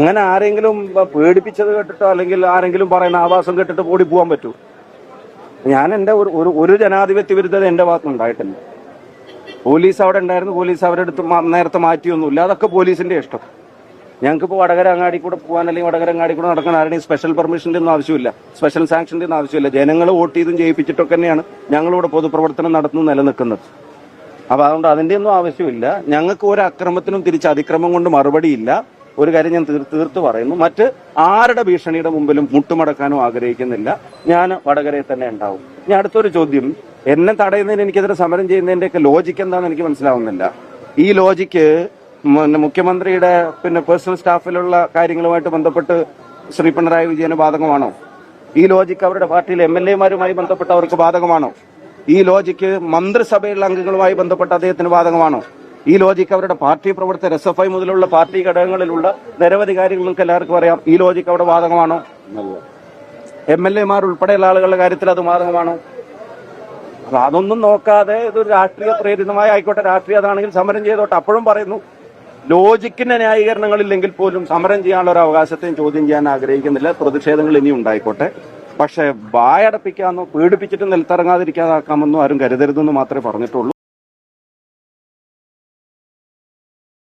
അങ്ങനെ ആരെങ്കിലും പേടിപ്പിച്ചത് കേട്ടിട്ടോ അല്ലെങ്കിൽ ആരെങ്കിലും പറയുന്ന ആവാസം കേട്ടിട്ട് ഓടി പോകാൻ പറ്റൂ? ഞാൻ എന്റെ ഒരു ജനാധിപത്യ വിരുദ്ധത എന്റെ ഭാഗത്തുനിന്ന് ഉണ്ടായിട്ടില്ല. പോലീസ് അവിടെ ഉണ്ടായിരുന്നു, പോലീസ് അവരുടെ അടുത്ത് നേരത്തെ മാറ്റിയൊന്നുമില്ല. അതൊക്കെ പോലീസിന്റെ ഇഷ്ടം. ഞങ്ങൾക്കിപ്പോൾ വടകര അങ്ങാടി കൂടെ പോകാൻ അല്ലെങ്കിൽ വടകര അങ്ങാടി കൂടെ നടക്കാൻ ആരുടെയും സ്പെഷ്യൽ പെർമിഷന്റെ ഒന്നും ആവശ്യമില്ല, സ്പെഷ്യൽ സാങ്ഷന്റെ ഒന്നും ആവശ്യമില്ല. ജനങ്ങൾ വോട്ട് ചെയ്തും ജയിപ്പിച്ചിട്ടൊക്കെ തന്നെയാണ് ഞങ്ങളിവിടെ പൊതുപ്രവർത്തനം നടത്തുന്നു നിലനിൽക്കുന്നത്. അപ്പൊ അതുകൊണ്ട് അതിന്റെ ഒന്നും ആവശ്യമില്ല. ഞങ്ങൾക്ക് ഒരു അക്രമത്തിനും തിരിച്ച് അതിക്രമം കൊണ്ട് മറുപടിയില്ല. ഒരു കാര്യം ഞാൻ തീർത്ത് പറയുന്നു, മറ്റ് ആരുടെ ഭീഷണിയുടെ മുമ്പിലും മുട്ടുമടക്കാനും ആഗ്രഹിക്കുന്നില്ല. ഞാൻ വടകരയിൽ തന്നെ ഉണ്ടാവും. ഇനി അടുത്തൊരു ചോദ്യം, എന്നെ തടയുന്നതിന് എനിക്കെതിരെ സമരം ചെയ്യുന്നതിന്റെയൊക്കെ ലോജിക്ക് എന്താണെന്ന് എനിക്ക് മനസ്സിലാവുന്നില്ല. ഈ ലോജിക്ക് മുഖ്യമന്ത്രിയുടെ പേഴ്സണൽ സ്റ്റാഫിലുള്ള കാര്യങ്ങളുമായിട്ട് ബന്ധപ്പെട്ട് ശ്രീ പിണറായി വിജയന് ബാധകമാണോ? ഈ ലോജിക്ക് അവരുടെ പാർട്ടിയിലെ MLA-മാരുമായി ബന്ധപ്പെട്ട് അവർക്ക് ബാധകമാണോ? ഈ ലോജിക്ക് മന്ത്രിസഭയിലുള്ള അംഗങ്ങളുമായി ബന്ധപ്പെട്ട് അദ്ദേഹത്തിന് ബാധകമാണോ? ഈ ലോജിക്ക് അവരുടെ പാർട്ടി പ്രവർത്തകർ SFI മുതലുള്ള പാർട്ടി ഘടകങ്ങളിലുള്ള നിരവധി കാര്യങ്ങൾ നിങ്ങൾക്ക് എല്ലാവർക്കും അറിയാം. ഈ ലോജിക്ക് അവിടെ ബാധകമാണോ? MLA-മാർ ഉൾപ്പെടെയുള്ള ആളുകളുടെ കാര്യത്തിൽ അത് ബാധകമാണോ? അപ്പൊ അതൊന്നും നോക്കാതെ ഇതൊരു രാഷ്ട്രീയ പ്രേരിതമായ ആയിക്കോട്ടെ, രാഷ്ട്രീയ അതാണെങ്കിൽ സമരം ചെയ്തോട്ടെ. അപ്പോഴും പറയുന്നു, ലോജിക്കിന്റെ ന്യായീകരണങ്ങളില്ലെങ്കിൽ പോലും സമരം ചെയ്യാനുള്ള ഒരു അവകാശത്തെയും ചോദ്യം ചെയ്യാൻ ആഗ്രഹിക്കുന്നില്ല. പ്രതിഷേധങ്ങൾ ഇനിയും ഉണ്ടായിക്കോട്ടെ, പക്ഷെ വായടപ്പിക്കാമെന്നോ പീഡിപ്പിച്ചിട്ട് നിലത്തിറങ്ങാതിരിക്കാതാക്കാമെന്നോ ആരും കരുതരുതെന്ന് മാത്രമേ പറഞ്ഞിട്ടുള്ളൂ.